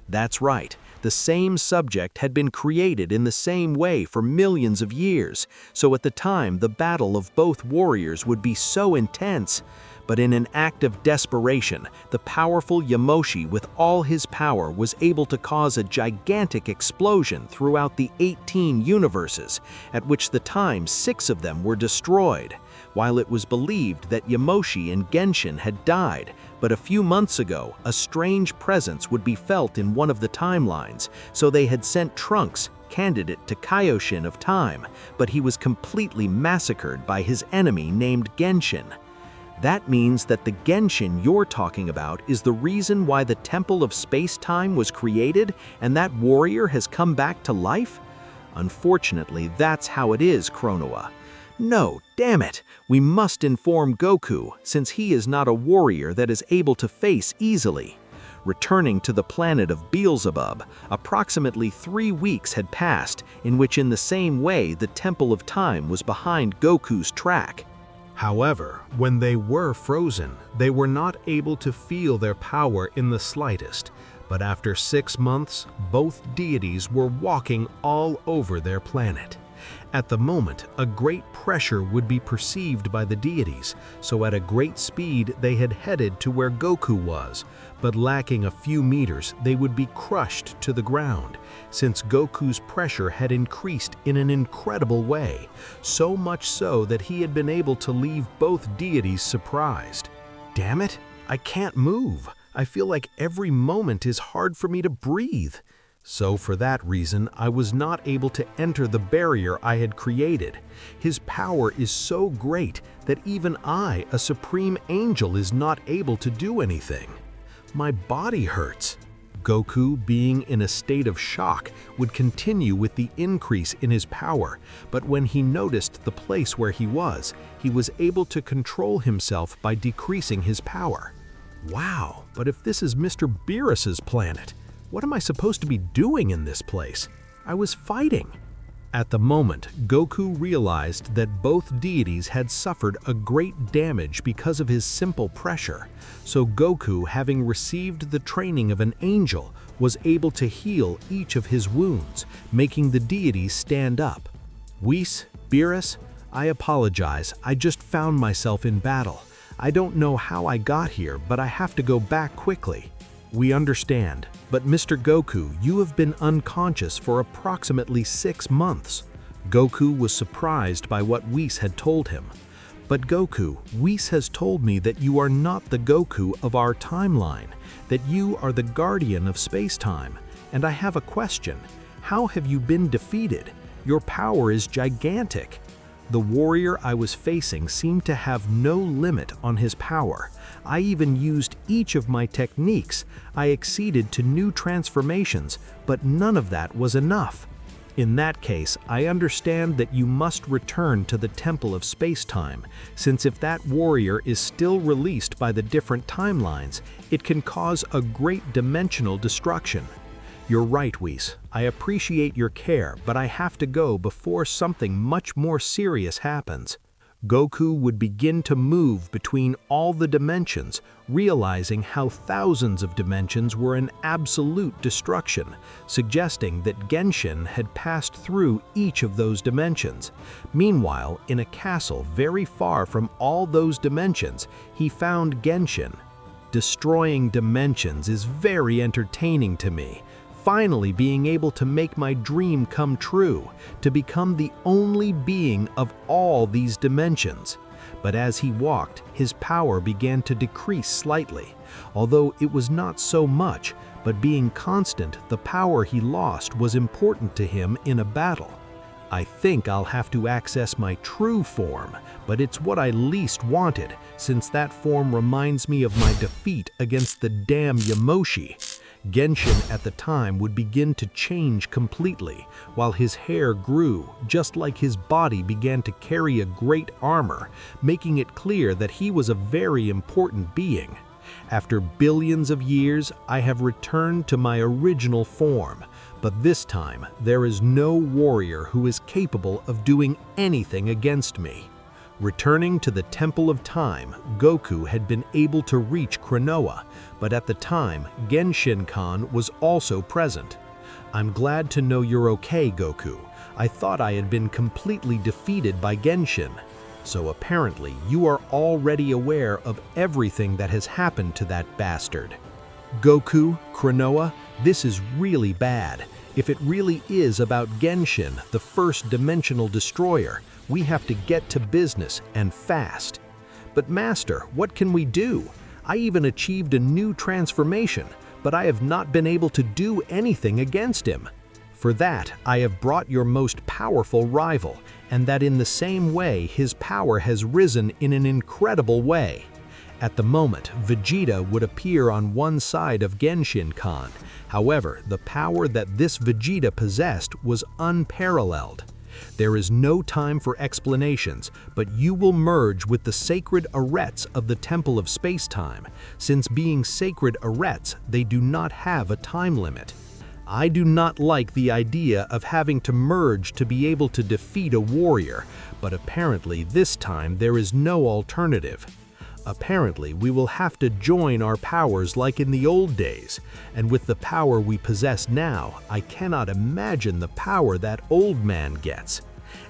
That's right. The same subject had been created in the same way for millions of years, so at the time the battle of both warriors would be so intense. But in an act of desperation, the powerful Yamoshi with all his power was able to cause a gigantic explosion throughout the 18 universes, at which the time 6 of them were destroyed. while it was believed that Yamoshi and Genshin had died, but a few months ago, a strange presence would be felt in one of the timelines, so they had sent Trunks, candidate to Kaioshin of Time, but he was completely massacred by his enemy named Genshin. That means that the Genshin you're talking about is the reason why the Temple of Space-Time was created and that warrior has come back to life? Unfortunately, that's how it is, Chronoa. No, damn it! We must inform Goku, since he is not a warrior that is able to face easily. Returning to the planet of Beelzebub, approximately 3 weeks had passed, in which in the same way the Temple of Time was behind Goku's track. However, when they were frozen, they were not able to feel their power in the slightest, but after 6 months, both deities were walking all over their planet. At the moment, a great pressure would be perceived by the deities, so at a great speed they had headed to where Goku was, but lacking a few meters they would be crushed to the ground, since Goku's pressure had increased in an incredible way, so much so that he had been able to leave both deities surprised. Damn it, I can't move. I feel like every moment is hard for me to breathe. So for that reason, I was not able to enter the barrier I had created. His power is so great that even I, a supreme angel, is not able to do anything. My body hurts. Goku, being in a state of shock, would continue with the increase in his power, but when he noticed the place where he was able to control himself by decreasing his power. Wow, but if this is Mr. Beerus's planet, what am I supposed to be doing in this place? I was fighting. At the moment, Goku realized that both deities had suffered a great damage because of his simple pressure, so Goku, having received the training of an angel, was able to heal each of his wounds, making the deities stand up. Whis, Beerus, I apologize, I just found myself in battle. I don't know how I got here, but I have to go back quickly. We understand, but Mr. Goku, you have been unconscious for approximately 6 months. Goku was surprised by what Whis had told him. But Goku, Whis has told me that you are not the Goku of our timeline, that you are the guardian of space-time. And I have a question. How have you been defeated? Your power is gigantic. The warrior I was facing seemed to have no limit on his power. I even used each of my techniques. I acceded to new transformations, but none of that was enough. In that case, I understand that you must return to the Temple of Space-Time, since if that warrior is still released by the different timelines, it can cause a great dimensional destruction. You're right, Whis. I appreciate your care, but I have to go before something much more serious happens. Goku would begin to move between all the dimensions, realizing how thousands of dimensions were an absolute destruction, suggesting that Genshin had passed through each of those dimensions. Meanwhile, in a castle very far from all those dimensions, he found Genshin. Destroying dimensions is very entertaining to me. Finally being able to make my dream come true, to become the only being of all these dimensions. But as he walked, his power began to decrease slightly, although it was not so much, but being constant, the power he lost was important to him in a battle. I think I'll have to access my true form, but it's what I least wanted, since that form reminds me of my defeat against the damn Yamoshi. Genshin at the time would begin to change completely, while his hair grew, just like his body began to carry a great armor, making it clear that he was a very important being. After billions of years, I have returned to my original form, but this time there is no warrior who is capable of doing anything against me. Returning to the Temple of Time, Goku had been able to reach Chronoa, but at the time, Genshin-Khan was also present. I'm glad to know you're okay, Goku. I thought I had been completely defeated by Genshin. So apparently, you are already aware of everything that has happened to that bastard. Goku, Chronoa, this is really bad. If it really is about Genshin, the first dimensional destroyer, we have to get to business and fast. But Master, what can we do? I even achieved a new transformation, but I have not been able to do anything against him. For that, I have brought your most powerful rival, and that in the same way his power has risen in an incredible way. At the moment, Vegeta would appear on one side of Genshin Khan. However, the power that this Vegeta possessed was unparalleled. There is no time for explanations, but you will merge with the sacred arets of the Temple of Space-Time. Since being sacred arets, they do not have a time limit. I do not like the idea of having to merge to be able to defeat a warrior, but apparently this time there is no alternative. Apparently, we will have to join our powers like in the old days, and with the power we possess now, I cannot imagine the power that old man gets.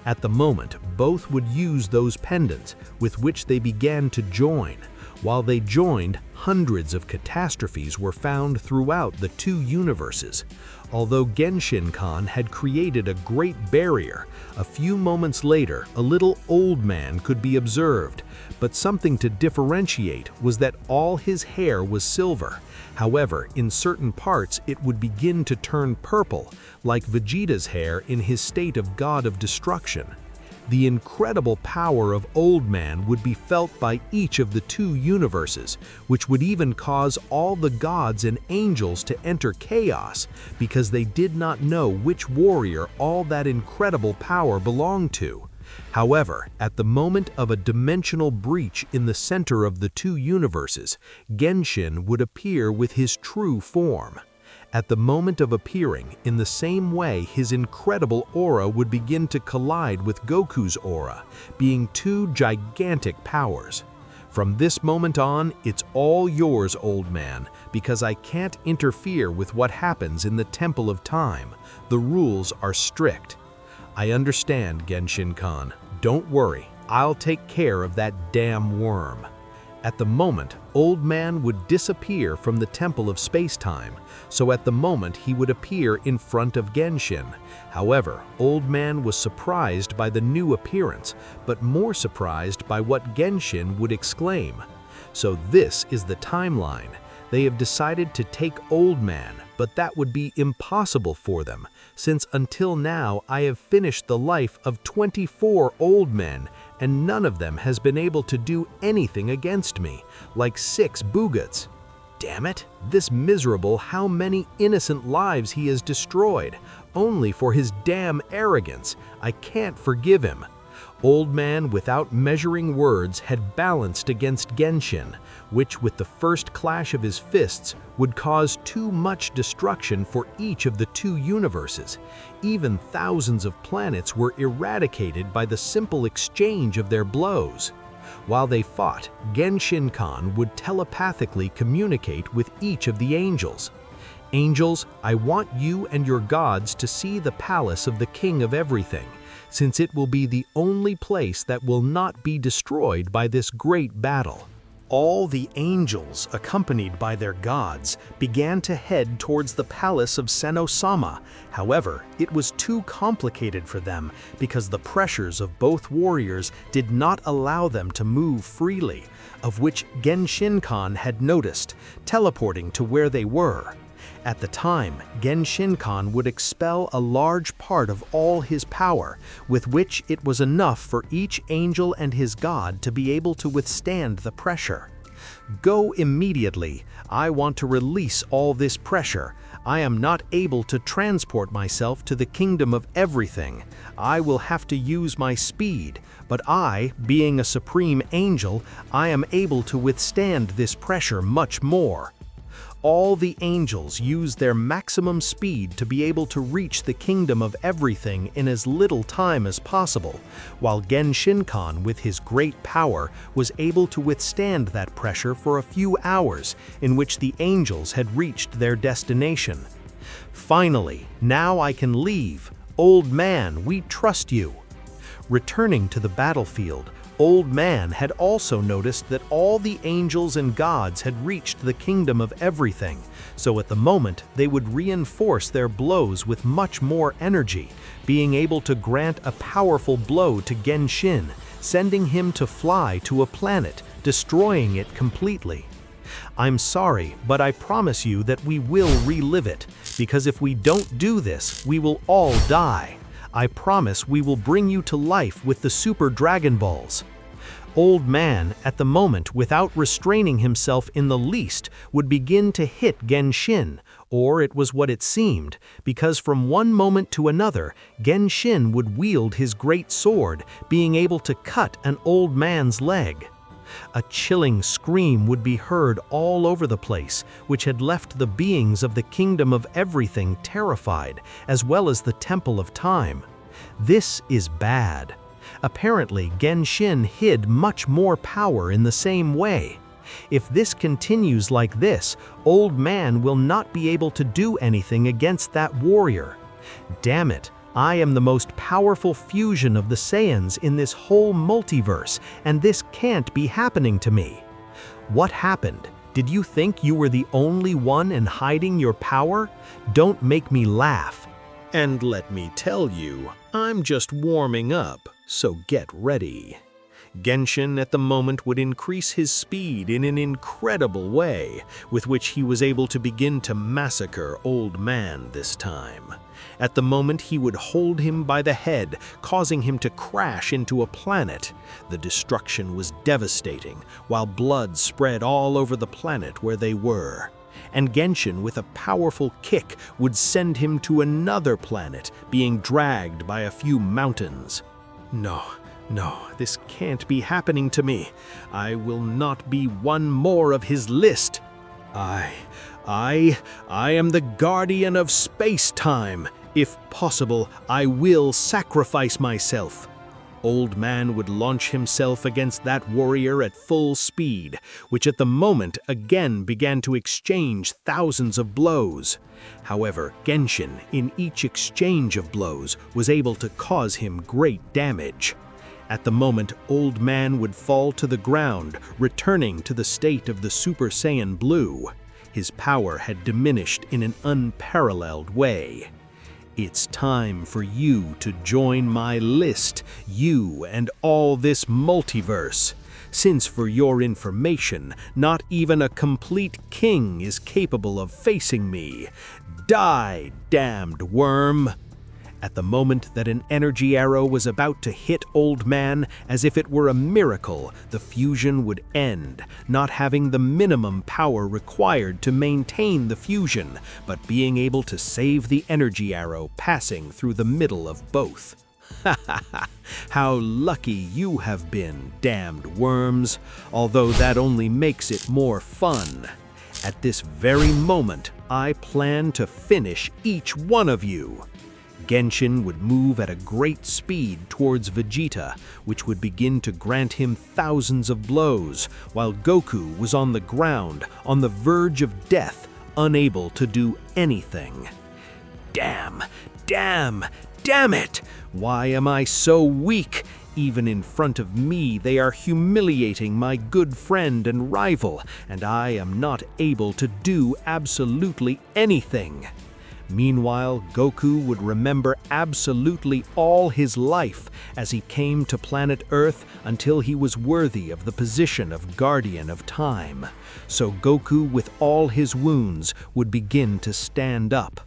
At the moment, both would use those pendants, with which they began to join. While they joined, hundreds of catastrophes were found throughout the two universes. Although Genshin Khan had created a great barrier, a few moments later a little old man could be observed, but something to differentiate was that all his hair was silver. However, in certain parts it would begin to turn purple, like Vegeta's hair in his state of God of Destruction. The incredible power of Old Man would be felt by each of the two universes, which would even cause all the gods and angels to enter chaos because they did not know which warrior all that incredible power belonged to. However, at the moment of a dimensional breach in the center of the two universes, Genshin would appear with his true form. At the moment of appearing, in the same way his incredible aura would begin to collide with Goku's aura, being two gigantic powers. From this moment on, it's all yours, old man, because I can't interfere with what happens in the Temple of Time. The rules are strict. I understand, Genshin Khan. Don't worry, I'll take care of that damn worm. At the moment, Old Man would disappear from the Temple of Space-Time, so at the moment he would appear in front of Genshin. However, Old Man was surprised by the new appearance, but more surprised by what Genshin would exclaim. So this is the timeline. They have decided to take Old Man, but that would be impossible for them, since until now I have finished the life of 24 old men, and none of them has been able to do anything against me, like 6 Boogats. Damn it, this miserable how many innocent lives he has destroyed, only for his damn arrogance. I can't forgive him. Old Man, without measuring words, had balanced against Genshin, which with the first clash of his fists would cause too much destruction for each of the two universes. Even thousands of planets were eradicated by the simple exchange of their blows. While they fought, Genshin Khan would telepathically communicate with each of the angels. Angels, I want you and your gods to see the palace of the King of Everything, since it will be the only place that will not be destroyed by this great battle. All the angels, accompanied by their gods, began to head towards the palace of Senno-sama. However, it was too complicated for them because the pressures of both warriors did not allow them to move freely, of which Genshin Khan had noticed, teleporting to where they were. At the time, Genshin Khan would expel a large part of all his power, with which it was enough for each angel and his god to be able to withstand the pressure. Go immediately. I want to release all this pressure. I am not able to transport myself to the Kingdom of Everything. I will have to use my speed, but I, being a supreme angel, I am able to withstand this pressure much more. All the angels use their maximum speed to be able to reach the Kingdom of Everything in as little time as possible, while Genshin Khan with his great power was able to withstand that pressure for a few hours in which the angels had reached their destination. Finally, now I can leave. Old Man, we trust you. Returning to the battlefield, Old Man had also noticed that all the angels and gods had reached the kingdom of everything, so at the moment they would reinforce their blows with much more energy, being able to grant a powerful blow to Genshin, sending him to fly to a planet, destroying it completely. I'm sorry, but I promise you that we will relive it, because if we don't do this, we will all die. I promise we will bring you to life with the Super Dragon Balls. Old Man, at the moment, without restraining himself in the least, would begin to hit Genshin, or it was what it seemed, because from one moment to another, Genshin would wield his great sword, being able to cut an old man's leg. A chilling scream would be heard all over the place, which had left the beings of the Kingdom of Everything terrified, as well as the Temple of Time. This is bad. Apparently, Genshin hid much more power in the same way. If this continues like this, Old Man will not be able to do anything against that warrior. Damn it! I am the most powerful fusion of the Saiyans in this whole multiverse, and this can't be happening to me. What happened? Did you think you were the only one in hiding your power? Don't make me laugh. And let me tell you, I'm just warming up, so get ready. Genshin at the moment would increase his speed in an incredible way, with which he was able to begin to massacre Old Man this time. At the moment he would hold him by the head, causing him to crash into a planet. The destruction was devastating, while blood spread all over the planet where they were. And Genshin, with a powerful kick, would send him to another planet, being dragged by a few mountains. No, this can't be happening to me. I will not be one more of his list. I am the guardian of space-time. If possible, I will sacrifice myself. Old Man would launch himself against that warrior at full speed, which at the moment again began to exchange thousands of blows. However, Genshin, in each exchange of blows, was able to cause him great damage. At the moment, Old Man would fall to the ground, returning to the state of the Super Saiyan Blue. His power had diminished in an unparalleled way. It's time for you to join my list, you and all this multiverse. Since, for your information, not even a complete king is capable of facing me. Die, damned worm! At the moment that an energy arrow was about to hit Old Man, as if it were a miracle, the fusion would end, not having the minimum power required to maintain the fusion, but being able to save the energy arrow passing through the middle of both. Ha ha ha! How lucky you have been, damned worms, although that only makes it more fun. At this very moment, I plan to finish each one of you. Genshin would move at a great speed towards Vegeta, which would begin to grant him thousands of blows, while Goku was on the ground, on the verge of death, unable to do anything. Damn it! Why am I so weak? Even in front of me, they are humiliating my good friend and rival, and I am not able to do absolutely anything. Meanwhile, Goku would remember absolutely all his life as he came to planet Earth until he was worthy of the position of Guardian of Time. So Goku, with all his wounds, would begin to stand up.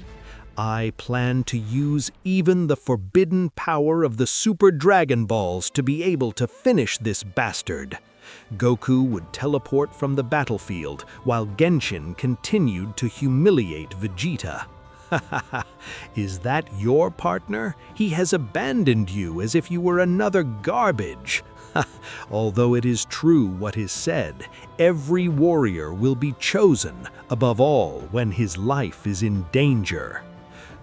I plan to use even the forbidden power of the Super Dragon Balls to be able to finish this bastard. Goku would teleport from the battlefield while Genshin continued to humiliate Vegeta. Is that your partner? He has abandoned you as if you were another garbage. Although it is true what is said, every warrior will be chosen, above all when his life is in danger.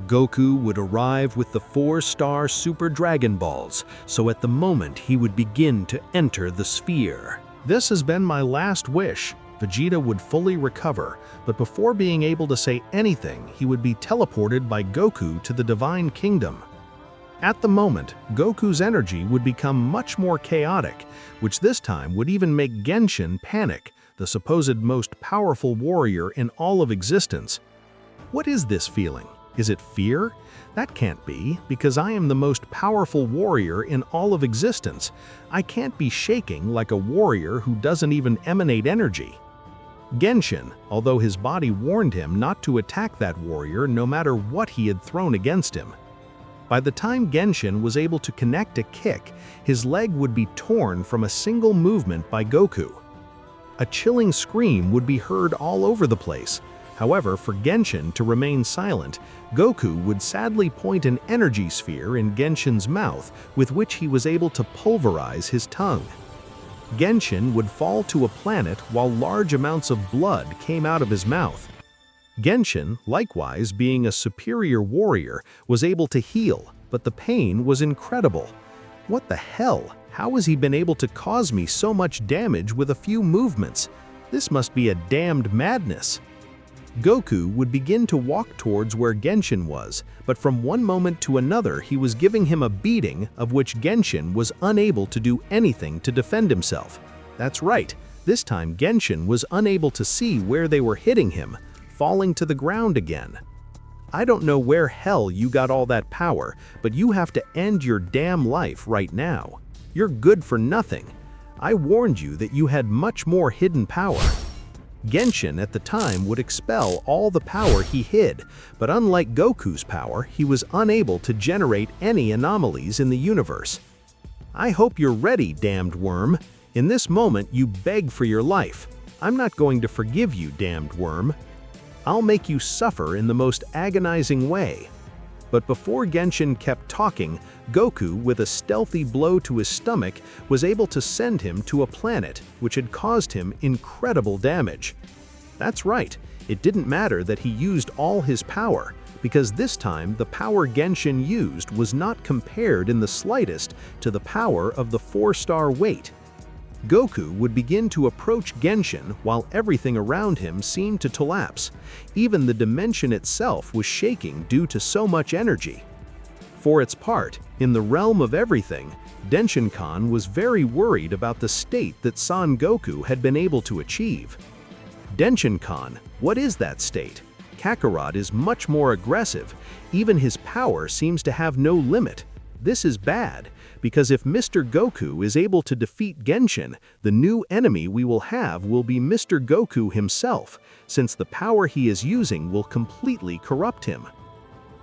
Goku would arrive with the 4-star Super Dragon Balls, so at the moment he would begin to enter the sphere. This has been my last wish. Vegeta would fully recover, but before being able to say anything, he would be teleported by Goku to the Divine Kingdom. At the moment, Goku's energy would become much more chaotic, which this time would even make Genshin panic, the supposed most powerful warrior in all of existence. What is this feeling? Is it fear? That can't be, because I am the most powerful warrior in all of existence. I can't be shaking like a warrior who doesn't even emanate energy. Genshin, although his body warned him not to attack that warrior no matter what he had thrown against him. By the time Genshin was able to connect a kick, his leg would be torn from a single movement by Goku. A chilling scream would be heard all over the place. However, for Genshin to remain silent, Goku would sadly point an energy sphere in Genshin's mouth with which he was able to pulverize his tongue. Genshin would fall to a planet while large amounts of blood came out of his mouth. Genshin, likewise being a superior warrior, was able to heal, but the pain was incredible. What the hell? How has he been able to cause me so much damage with a few movements? This must be a damned madness. Goku would begin to walk towards where Genshin was, but from one moment to another he was giving him a beating of which Genshin was unable to do anything to defend himself. That's right, this time Genshin was unable to see where they were hitting him, falling to the ground again. I don't know where hell you got all that power, but you have to end your damn life right now. You're good for nothing. I warned you that you had much more hidden power. Genshin at the time would expel all the power he hid, but unlike Goku's power, he was unable to generate any anomalies in the universe. I hope you're ready, damned worm. In this moment, you beg for your life. I'm not going to forgive you, damned worm. I'll make you suffer in the most agonizing way. But before Genshin kept talking, Goku, with a stealthy blow to his stomach, was able to send him to a planet which had caused him incredible damage. That's right, it didn't matter that he used all his power, because this time the power Genshin used was not compared in the slightest to the power of the 4-star weight. Goku would begin to approach Genshin while everything around him seemed to collapse. Even the dimension itself was shaking due to so much energy. For its part, in the realm of everything, Denshin-Khan was very worried about the state that Son Goku had been able to achieve. Denshin-Khan, what is that state? Kakarot is much more aggressive. Even his power seems to have no limit. This is bad, because if Mr. Goku is able to defeat Genshin, the new enemy we will have will be Mr. Goku himself, since the power he is using will completely corrupt him.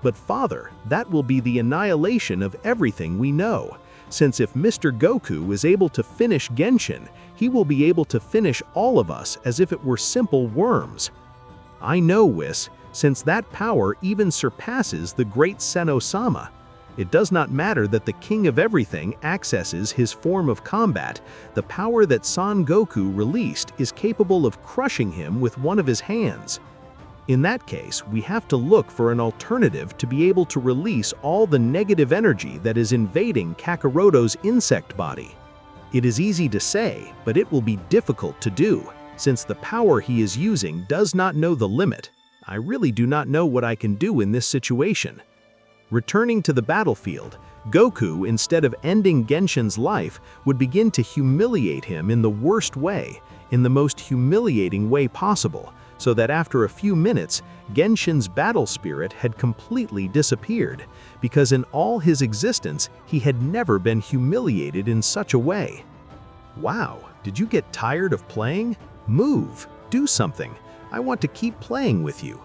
But Father, that will be the annihilation of everything we know, since if Mr. Goku is able to finish Genshin, he will be able to finish all of us as if it were simple worms. I know, Whis, since that power even surpasses the great Senno-sama. It does not matter that the King of Everything accesses his form of combat. The power that Son Goku released is capable of crushing him with one of his hands. In that case, we have to look for an alternative to be able to release all the negative energy that is invading Kakaroto's insect body. It is easy to say, but it will be difficult to do, since the power he is using does not know the limit. I really do not know what I can do in this situation. Returning to the battlefield, Goku, instead of ending Genshin's life, would begin to humiliate him in the worst way, in the most humiliating way possible, so that after a few minutes, Genshin's battle spirit had completely disappeared, because in all his existence, he had never been humiliated in such a way. Wow, did you get tired of playing? Move, do something. I want to keep playing with you.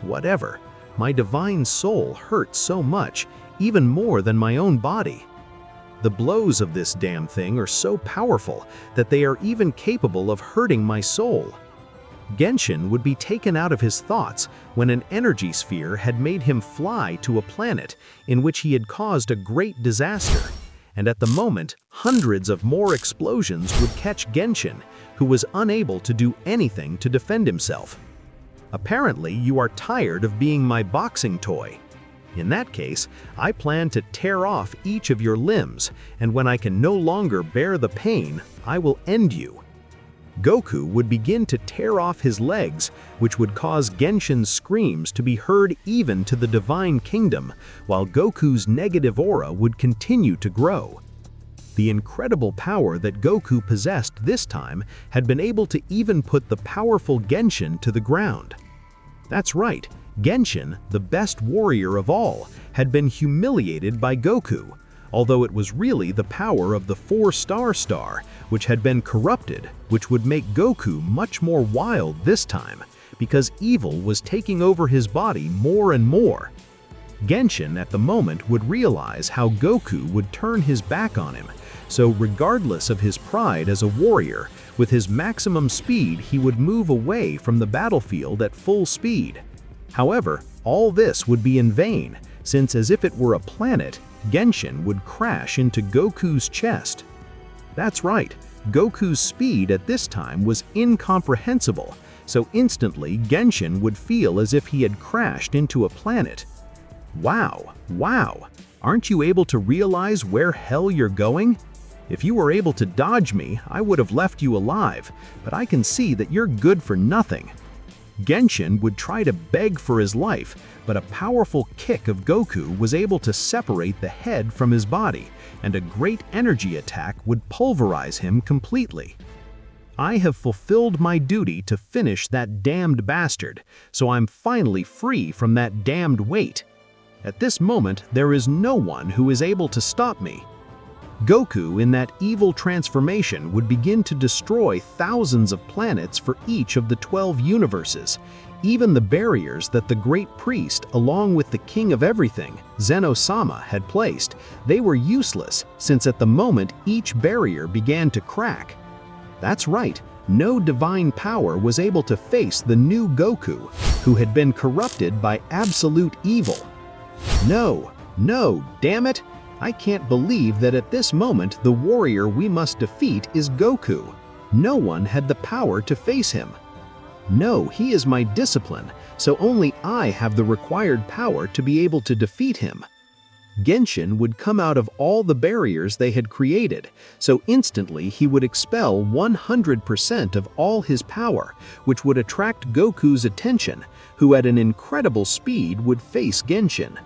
Whatever. My divine soul hurts so much, even more than my own body. The blows of this damn thing are so powerful that they are even capable of hurting my soul. Genshin would be taken out of his thoughts when an energy sphere had made him fly to a planet in which he had caused a great disaster, and at the moment, hundreds of more explosions would catch Genshin, who was unable to do anything to defend himself. Apparently, you are tired of being my boxing toy. In that case, I plan to tear off each of your limbs, and when I can no longer bear the pain, I will end you. Goku would begin to tear off his legs, which would cause Genshin's screams to be heard even to the Divine Kingdom, while Goku's negative aura would continue to grow. The incredible power that Goku possessed this time had been able to even put the powerful Genshin to the ground. That's right, Genshin, the best warrior of all, had been humiliated by Goku, although it was really the power of the 4-star star, which had been corrupted, which would make Goku much more wild this time, because evil was taking over his body more and more. Genshin at the moment would realize how Goku would turn his back on him, so regardless of his pride as a warrior, with his maximum speed he would move away from the battlefield at full speed. However, all this would be in vain, since as if it were a planet, Genshin would crash into Goku's chest. That's right, Goku's speed at this time was incomprehensible, so instantly Genshin would feel as if he had crashed into a planet. Wow, aren't you able to realize where hell you're going? If you were able to dodge me, I would have left you alive, but I can see that you're good for nothing. Genshin would try to beg for his life, but a powerful kick of Goku was able to separate the head from his body, and a great energy attack would pulverize him completely. I have fulfilled my duty to finish that damned bastard, so I'm finally free from that damned weight. At this moment, there is no one who is able to stop me. Goku, in that evil transformation, would begin to destroy thousands of planets for each of the 12 universes. Even the barriers that the Great Priest, along with the King of Everything, Zeno-sama, had placed, they were useless, since at the moment each barrier began to crack. That's right, no divine power was able to face the new Goku, who had been corrupted by absolute evil. No, damn it! I can't believe that at this moment the warrior we must defeat is Goku. No one had the power to face him. No, he is my discipline, so only I have the required power to be able to defeat him. Genshin would come out of all the barriers they had created, so instantly he would expel 100% of all his power, which would attract Goku's attention, who at an incredible speed would face Genshin.